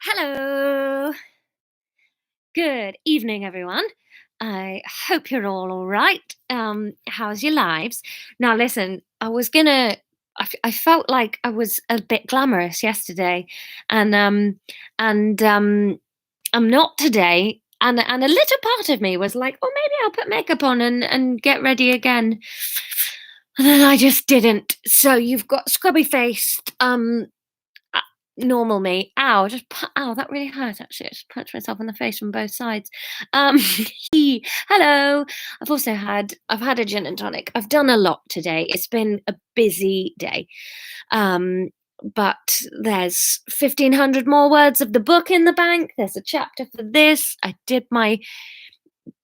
Hello. Good evening, everyone. I hope you're all right. How's your lives? Now, listen, I felt like I was a bit glamorous yesterday, and I'm not today. And a little part of me was like, oh, maybe I'll put makeup on and get ready again. And then I just didn't. So you've got scrubby faced, uh, normal me. Ow, ow, that really hurt actually. I just punched myself in the face from both sides. Um, hello. I've had a gin and tonic. I've done a lot today. It's been a busy day. Um, but there's 1,500 more words of the book in the bank. There's a chapter for this. I did my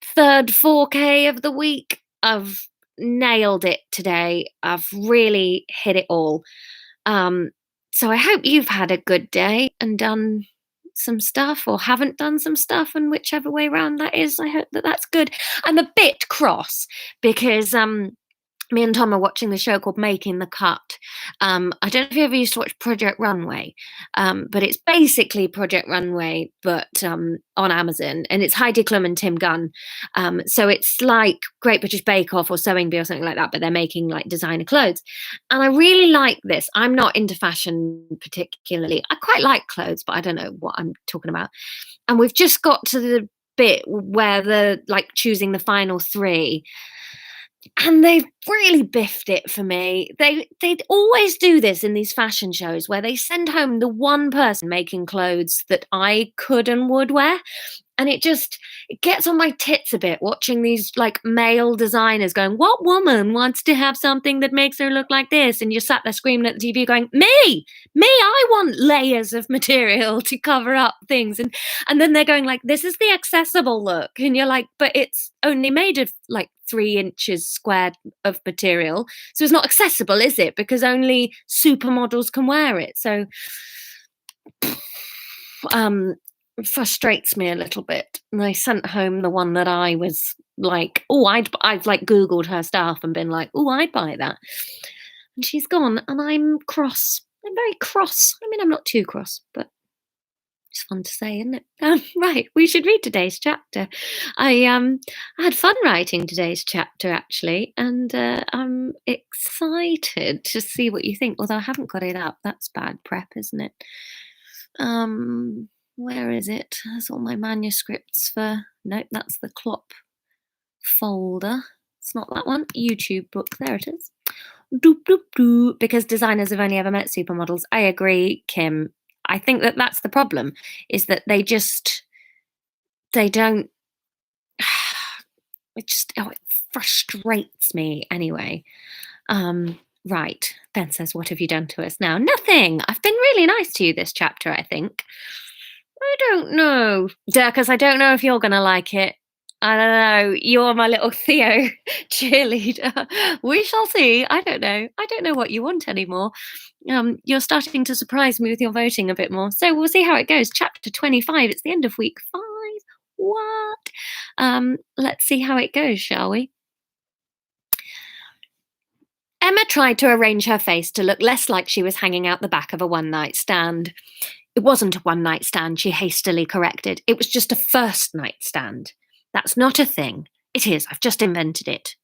third 4K of the week. I've nailed it today. I've really hit it all. Um, so I hope you've had a good day and done some stuff or haven't done some stuff, and whichever way round that is, I hope that that's good. I'm a bit cross because me and Tom are watching the show called Making the Cut. I don't know if you ever used to watch Project Runway, but it's basically Project Runway, but on Amazon, and it's Heidi Klum and Tim Gunn. So it's like Great British Bake Off or Sewing Bee or something like that, but they're making like designer clothes. And I really like this. I'm not into fashion particularly. I quite like clothes, but I don't know what I'm talking about. And we've just got to the bit where they're like choosing the final three, and they've really biffed it for me. They always do this in these fashion shows where they send home the one person making clothes that I could and would wear. And it gets on my tits a bit watching these like male designers going, what woman wants to have something that makes her look like this? And you're sat there screaming at the TV going, me, I want layers of material to cover up things. And then they're going like, this is the accessible look. And you're like, but it's only made of like 3 inches squared of material. So it's not accessible, is it? Because only supermodels can wear it. So frustrates me a little bit. And I sent home the one that I was like, oh, I've like Googled her stuff and been like, oh, I'd buy that. And she's gone, and I'm cross. I'm very cross. I mean, I'm not too cross, but it's fun to say, isn't it? Right, we should read today's chapter. I had fun writing today's chapter actually, and I'm excited to see what you think. Although I haven't got it up. That's bad prep, isn't it? Where is it? There's all my manuscripts for. Nope, that's the Klopp folder. It's not that one. YouTube book. There it is. Doop doop doop. Because designers have only ever met supermodels. I agree, Kim. I think that that's the problem. Is that they don't. It frustrates me anyway. Right. Ben says, what have you done to us now? Nothing. I've been really nice to you this chapter, I think. I don't know, because I don't know if you're going to like it. I don't know. You're my little Theo cheerleader. We shall see. I don't know. I don't know what you want anymore. You're starting to surprise me with your voting a bit more. So we'll see how it goes. Chapter 25. It's the end of week 5. What? Let's see how it goes, shall we? Emma tried to arrange her face to look less like she was hanging out the back of a one-night stand. It wasn't a one-night stand, she hastily corrected. It was just a first-night stand. That's not a thing. It is. I've just invented it.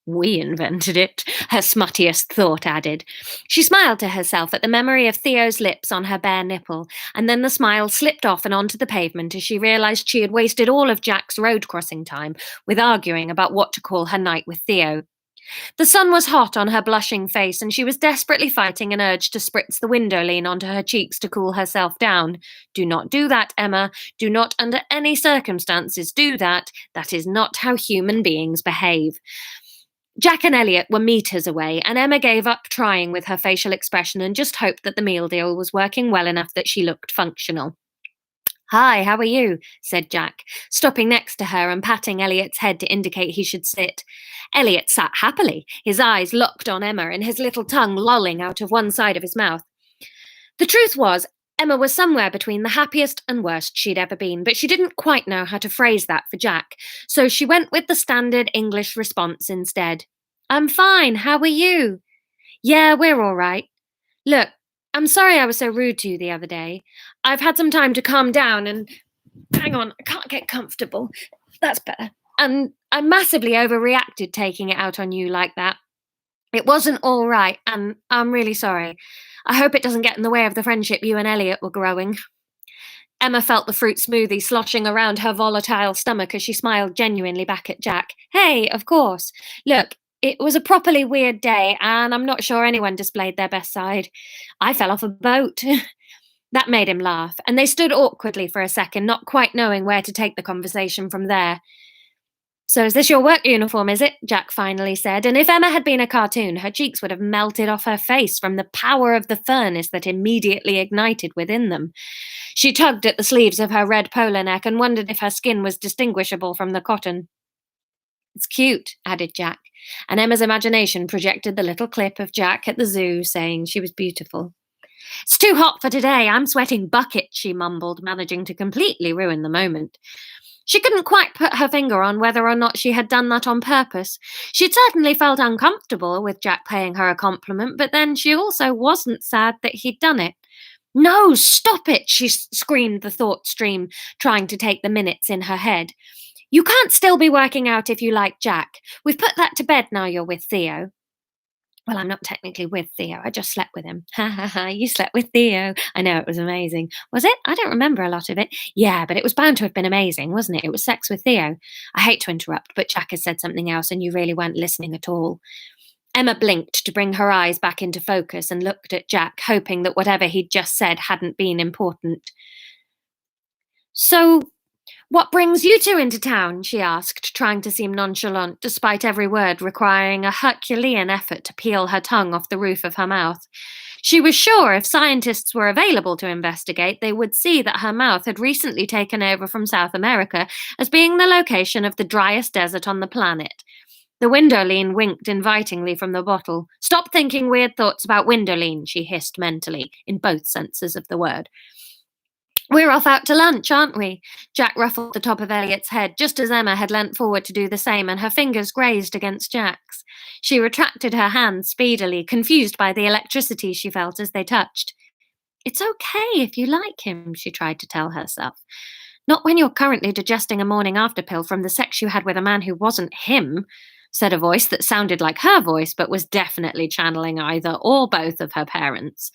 We invented it, her smuttiest thought added. She smiled to herself at the memory of Theo's lips on her bare nipple, and then the smile slipped off and onto the pavement as she realised she had wasted all of Jack's road crossing time with arguing about what to call her night with Theo. The sun was hot on her blushing face, and she was desperately fighting an urge to spritz the window lean onto her cheeks to cool herself down. Do not do that, Emma. Do not under any circumstances do that. That is not how human beings behave. Jack and Elliot were meters away, and Emma gave up trying with her facial expression and just hoped that the meal deal was working well enough that she looked functional. Hi, how are you? Said Jack, stopping next to her and patting Elliot's head to indicate he should sit. Elliot sat happily, his eyes locked on Emma and his little tongue lolling out of one side of his mouth. The truth was, Emma was somewhere between the happiest and worst she'd ever been, but she didn't quite know how to phrase that for Jack, so she went with the standard English response instead. I'm fine, how are you? Yeah, we're all right. Look, I'm sorry I was so rude to you the other day. I've had some time to calm down and hang on, I can't get comfortable. That's better. And I massively overreacted taking it out on you like that. It wasn't all right, and I'm really sorry. I hope it doesn't get in the way of the friendship you and Elliot were growing. Emma felt the fruit smoothie sloshing around her volatile stomach as she smiled genuinely back at Jack. Hey, of course. Look, it was a properly weird day, and I'm not sure anyone displayed their best side. I fell off a boat. That made him laugh, and they stood awkwardly for a second, not quite knowing where to take the conversation from there. So, is this your work uniform, is it? Jack finally said, and if Emma had been a cartoon, her cheeks would have melted off her face from the power of the furnace that immediately ignited within them. She tugged at the sleeves of her red polo neck and wondered if her skin was distinguishable from the cotton. It's cute, added Jack, and Emma's imagination projected the little clip of Jack at the zoo saying she was beautiful. It's too hot for today. I'm sweating buckets, she mumbled, managing to completely ruin the moment. She couldn't quite put her finger on whether or not she had done that on purpose. She'd certainly felt uncomfortable with Jack paying her a compliment, but then she also wasn't sad that he'd done it. No, stop it, she screamed the thought stream, trying to take the minutes in her head. You can't still be working out if you like Jack. We've put that to bed now you're with Theo. Well, I'm not technically with Theo. I just slept with him. Ha ha ha, you slept with Theo. I know, it was amazing. Was it? I don't remember a lot of it. Yeah, but it was bound to have been amazing, wasn't it? It was sex with Theo. I hate to interrupt, but Jack has said something else and you really weren't listening at all. Emma blinked to bring her eyes back into focus and looked at Jack, hoping that whatever he'd just said hadn't been important. So, what brings you two into town? She asked, trying to seem nonchalant, despite every word requiring a Herculean effort to peel her tongue off the roof of her mouth. She was sure if scientists were available to investigate, they would see that her mouth had recently taken over from South America as being the location of the driest desert on the planet. The Windowline winked invitingly from the bottle. Stop thinking weird thoughts about Windowline, she hissed mentally, in both senses of the word. We're off out to lunch, aren't we? Jack ruffled the top of Elliot's head, just as Emma had leant forward to do the same, and her fingers grazed against Jack's. She retracted her hand speedily, confused by the electricity she felt as they touched. It's okay if you like him, she tried to tell herself. Not when you're currently digesting a morning after pill from the sex you had with a man who wasn't him, said a voice that sounded like her voice, but was definitely channeling either or both of her parents.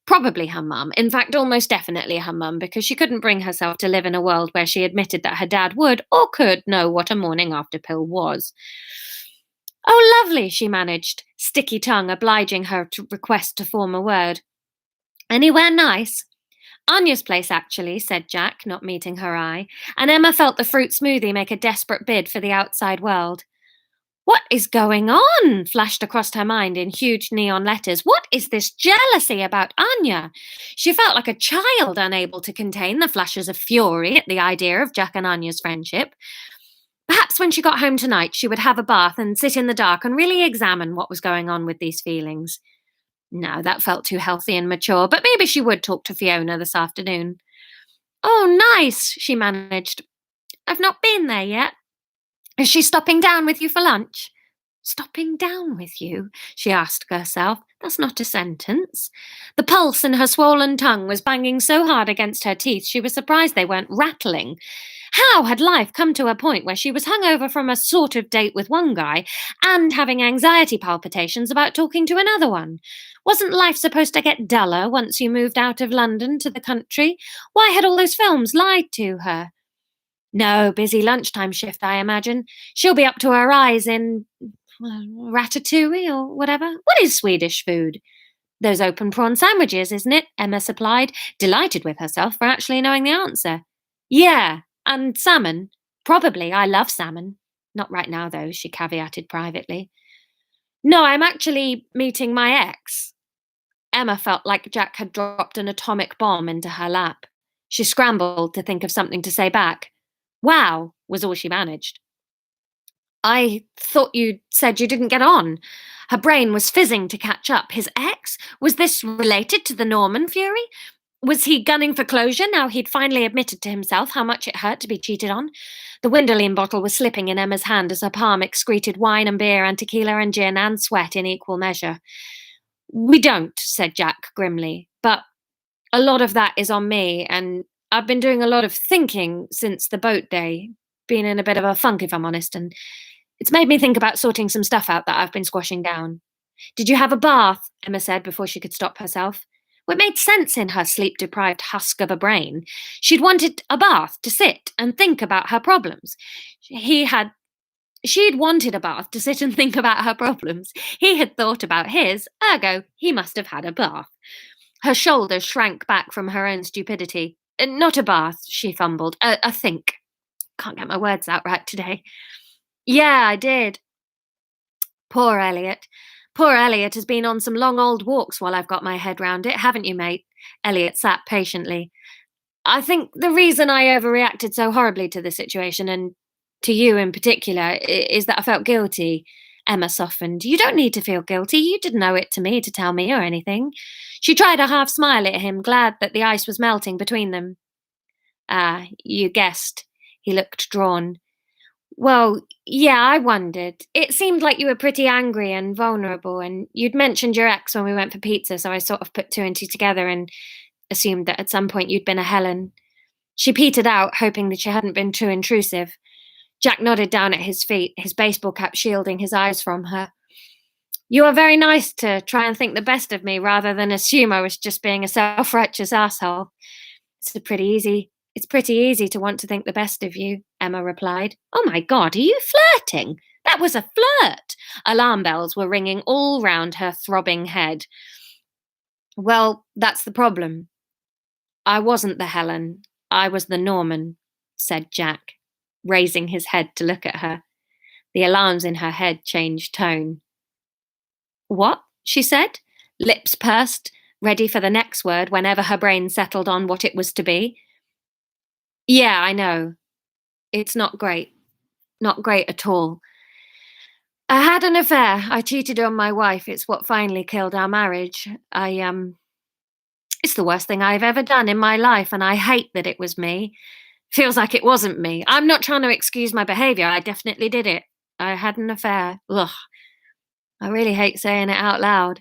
Probably her mum. In fact, almost definitely her mum, because she couldn't bring herself to live in a world where she admitted that her dad would or could know what a morning after pill was. Oh, lovely, she managed, sticky tongue obliging her to request to form a word. Anywhere nice? Anya's place, actually, said Jack, not meeting her eye, and Emma felt the fruit smoothie make a desperate bid for the outside world. What is going on? Flashed across her mind in huge neon letters. What is this jealousy about Anya? She felt like a child unable to contain the flashes of fury at the idea of Jack and Anya's friendship. Perhaps when she got home tonight, she would have a bath and sit in the dark and really examine what was going on with these feelings. No, that felt too healthy and mature, but maybe she would talk to Fiona this afternoon. Oh, nice, she managed. I've not been there yet. Is she stopping down with you for lunch? Stopping down with you? She asked herself. That's not a sentence. The pulse in her swollen tongue was banging so hard against her teeth she was surprised they weren't rattling. How had life come to a point where she was hungover from a sort of date with one guy and having anxiety palpitations about talking to another one? Wasn't life supposed to get duller once you moved out of London to the country? Why had all those films lied to her? No, busy lunchtime shift, I imagine. She'll be up to her eyes in ratatouille or whatever. What is Swedish food? Those open prawn sandwiches, isn't it? Emma supplied, delighted with herself for actually knowing the answer. Yeah, and salmon. Probably. I love salmon. Not right now, though, she caveated privately. No, I'm actually meeting my ex. Emma felt like Jack had dropped an atomic bomb into her lap. She scrambled to think of something to say back. Wow, was all she managed. I thought you said you didn't get on. Her brain was fizzing to catch up. His ex? Was this related to the Norman Fury? Was he gunning for closure now he'd finally admitted to himself how much it hurt to be cheated on? The Windowline bottle was slipping in Emma's hand as her palm excreted wine and beer and tequila and gin and sweat in equal measure. We don't, said Jack grimly. But a lot of that is on me, and I've been doing a lot of thinking since the boat day, been in a bit of a funk, if I'm honest, and it's made me think about sorting some stuff out that I've been squashing down. Did you have a bath? Emma said before she could stop herself. Well, it made sense in her sleep deprived husk of a brain. She'd wanted a bath to sit and think about her problems. He had She'd wanted a bath to sit and think about her problems. He had thought about his, ergo, he must have had a bath. Her shoulders shrank back from her own stupidity. Not a bath, she fumbled. A think. Can't get my words out right today. Yeah, I did. Poor Elliot. Poor Elliot has been on some long old walks while I've got my head round it, haven't you, mate? Elliot sat patiently. I think the reason I overreacted so horribly to the situation, and to you in particular, is that I felt guilty. Emma softened. You don't need to feel guilty. You didn't owe it to me to tell me or anything. She tried a half smile at him, glad that the ice was melting between them. Ah, you guessed. He looked drawn. Well, yeah, I wondered. It seemed like you were pretty angry and vulnerable, and you'd mentioned your ex when we went for pizza, so I sort of put two and two together and assumed that at some point you'd been a Helen. She petered out, hoping that she hadn't been too intrusive. Jack nodded down at his feet, his baseball cap shielding his eyes from her. You are very nice to try and think the best of me rather than assume I was just being a self-righteous asshole. It's pretty easy to want to think the best of you, Emma replied. Oh my God, are you flirting? That was a flirt. Alarm bells were ringing all round her throbbing head. Well, that's the problem. I wasn't the Helen. I was the Norman, said Jack, raising his head to look at her. The alarms in her head changed tone. What? She said, lips pursed, ready for the next word whenever her brain settled on what it was to be. Yeah, I know. It's not great. Not great at all. I had an affair. I cheated on my wife. It's what finally killed our marriage. It's the worst thing I've ever done in my life, and I hate that it was me. Feels like it wasn't me. I'm not trying to excuse my behaviour. I definitely did it. I had an affair. Ugh. I really hate saying it out loud.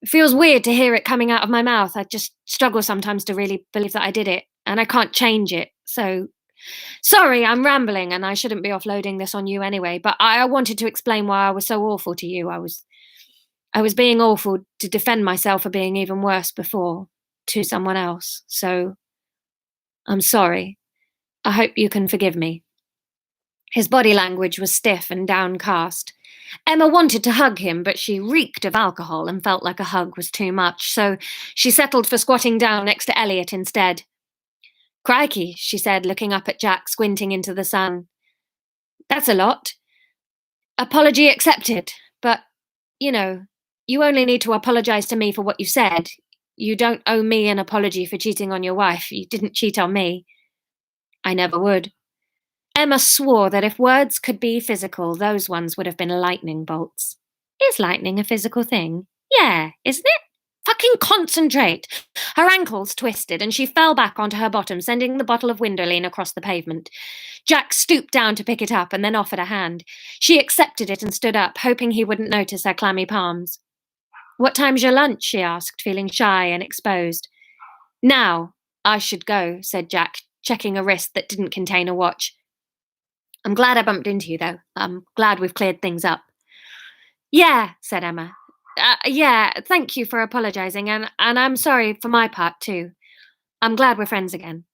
It feels weird to hear it coming out of my mouth. I just struggle sometimes to really believe that I did it, and I can't change it. So, sorry, I'm rambling, and I shouldn't be offloading this on you anyway, but I wanted to explain why I was so awful to you. I was being awful to defend myself for being even worse before, to someone else. So, I'm sorry. I hope you can forgive me. His body language was stiff and downcast. Emma wanted to hug him, but she reeked of alcohol and felt like a hug was too much, so she settled for squatting down next to Elliot instead. Crikey, she said, looking up at Jack, squinting into the sun. That's a lot. Apology accepted, but, you only need to apologise to me for what you said. You don't owe me an apology for cheating on your wife. You didn't cheat on me. I never would. Emma swore that if words could be physical, those ones would have been lightning bolts. Is lightning a physical thing? Yeah, isn't it? Fucking concentrate! Her ankles twisted and she fell back onto her bottom, sending the bottle of Windolene across the pavement. Jack stooped down to pick it up and then offered a hand. She accepted it and stood up, hoping he wouldn't notice her clammy palms. What time's your lunch? She asked, feeling shy and exposed. Now, I should go, said Jack, checking a wrist that didn't contain a watch. I'm glad I bumped into you, though. I'm glad we've cleared things up. Yeah, said Emma. Yeah, thank you for apologising, and I'm sorry for my part, too. I'm glad we're friends again.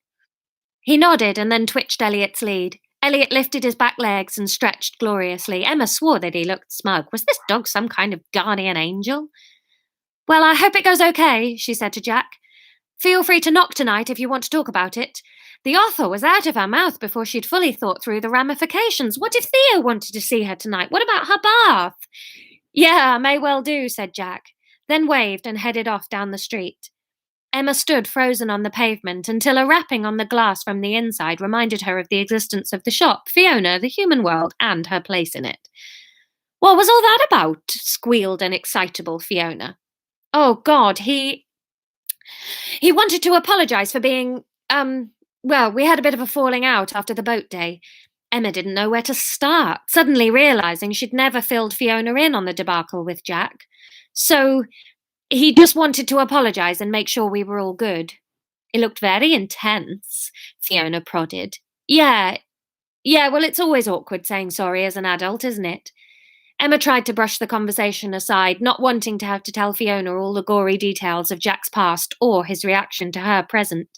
He nodded and then twitched Elliot's lead. Elliot lifted his back legs and stretched gloriously. Emma swore that he looked smug. Was this dog some kind of guardian angel? Well, I hope it goes okay, she said to Jack. Feel free to knock tonight if you want to talk about it. The offer was out of her mouth before she'd fully thought through the ramifications. What if Theo wanted to see her tonight? What about her bath? Yeah, may well do, said Jack, then waved and headed off down the street. Emma stood frozen on the pavement until a rapping on the glass from the inside reminded her of the existence of the shop, Fiona, the human world, and her place in it. What was all that about? Squealed an excitable Fiona. Oh, God, he wanted to apologise for being, well, we had a bit of a falling out after the boat day. Emma didn't know where to start, suddenly realising she'd never filled Fiona in on the debacle with Jack. So He just wanted to apologise and make sure we were all good. It looked very intense, Fiona prodded. Yeah, yeah, well, it's always awkward saying sorry as an adult, isn't it? Emma tried to brush the conversation aside, not wanting to have to tell Fiona all the gory details of Jack's past or his reaction to her present.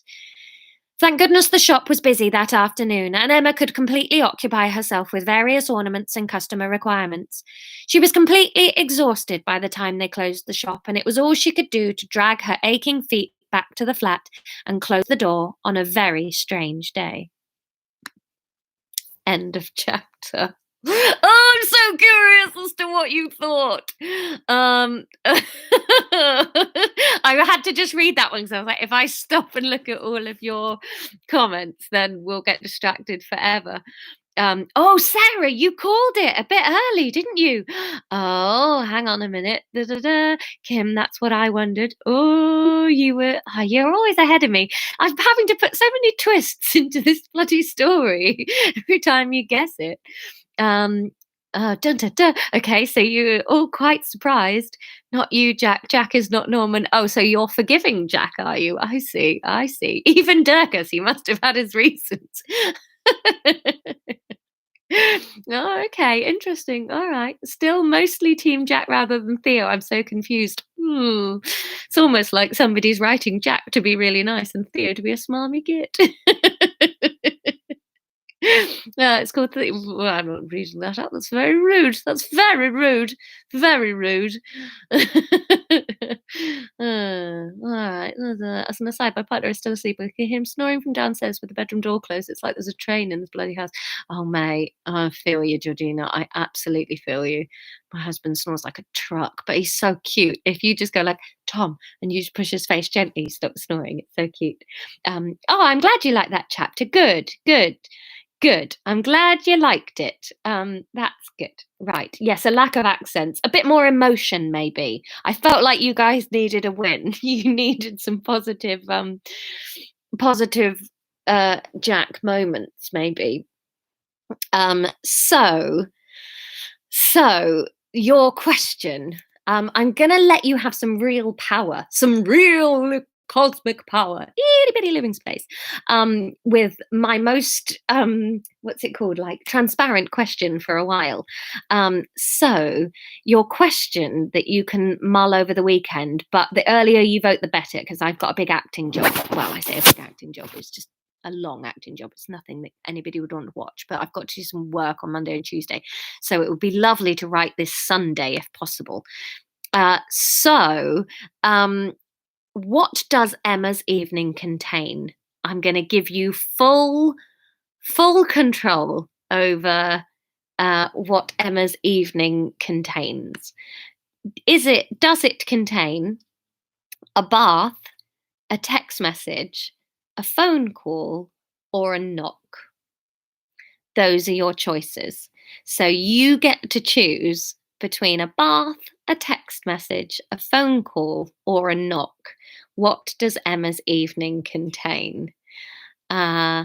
Thank goodness the shop was busy that afternoon, and Emma could completely occupy herself with various ornaments and customer requirements. She was completely exhausted by the time they closed the shop, and it was all she could do to drag her aching feet back to the flat and close the door on a very strange day. End of chapter. Oh, I'm so curious as to what you thought. I had to just read that one because I was like, if I stop and look at all of your comments, then we'll get distracted forever. Oh, Sarah, you called it a bit early, didn't you? Oh, hang on a minute. Da, da, da. Kim, that's what I wondered. Oh, you're always ahead of me. I'm having to put so many twists into this bloody story every time you guess it. Dun, dun, dun. Okay, so you're all quite surprised. Not you, Jack. Jack is not Norman. Oh, so you're forgiving Jack, are you? I see. I see. Even Durkis, he must have had his reasons. Oh, okay, interesting. All right. Still mostly Team Jack rather than Theo. I'm so confused. It's almost like somebody's writing Jack to be really nice and Theo to be a smarmy git. It's called. Well, I'm not reading that out. That's very rude. That's very rude. Very rude. All right. As an aside, my partner is still asleep. I hear him snoring from downstairs with the bedroom door closed. It's like there's a train in this bloody house. Oh, mate, I feel you, Georgina. I absolutely feel you. My husband snores like a truck, but he's so cute. If you just go like Tom and you just push his face gently, he stops snoring. It's so cute. Oh, I'm glad you like that chapter. Good, good. Good. I'm glad you liked it. That's good. Right. Yes, a lack of accents, a bit more emotion, maybe. I felt like you guys needed a win. You needed some positive Jack moments, maybe. So your question. I'm gonna let you have some real power, some real cosmic power, itty bitty living space, with my most what's it called, like transparent question for a while. So your question that you can mull over the weekend, but the earlier you vote the better, because I've got a big acting job. Well, I say a big acting job, it's just a long acting job. It's nothing that anybody would want to watch, but I've got to do some work on Monday and Tuesday, so it would be lovely to write this Sunday if possible. What does Emma's evening contain? I'm going to give you full control over what Emma's evening contains. Does it contain a bath, a text message, a phone call, or a knock? Those are your choices. So you get to choose between a bath, a text message, a phone call, or a knock. What does Emma's evening contain? So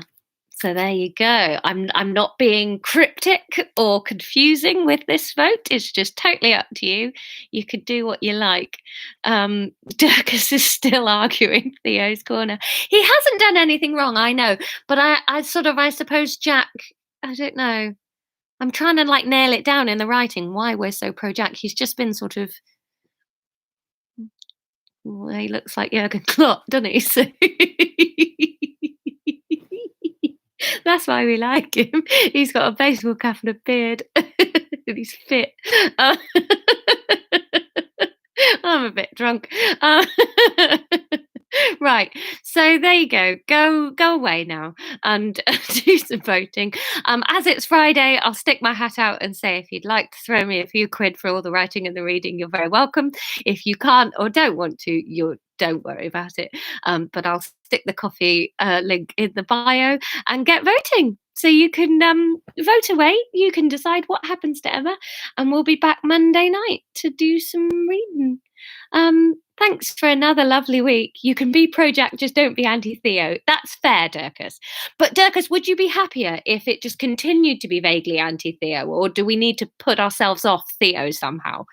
there you go. I'm not being cryptic or confusing with this vote. It's just totally up to you. You could do what you like. Durkis is still arguing Theo's corner. He hasn't done anything wrong, I know, but I suppose Jack, I don't know. I'm trying to like nail it down in the writing why we're so pro Jack. He's just been sort of, well, he looks like Jurgen Klopp, doesn't he? So that's why we like him. He's got a baseball cap and a beard, and he's fit. I'm a bit drunk. Right, so there you go. Go away now and do some voting. As it's Friday, I'll stick my hat out and say if you'd like to throw me a few quid for all the writing and the reading, you're very welcome. If you can't or don't want to, don't worry about it. But I'll stick the coffee link in the bio and get voting. So you can vote away. You can decide what happens to Emma, and we'll be back Monday night to do some reading. Thanks for another lovely week. You can be pro Jack, just don't be anti Theo. That's fair, Durkis. But Durkis, would you be happier if it just continued to be vaguely anti Theo, or do we need to put ourselves off Theo somehow?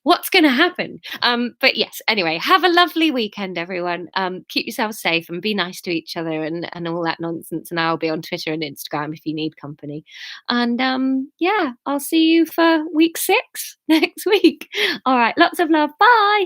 What's going to happen? But yes, anyway, have a lovely weekend, everyone. Keep yourselves safe and be nice to each other and all that nonsense. And I'll be on Twitter and Instagram if you need company. And yeah, I'll see you for week 6 next week. All right, lots of love. Bye.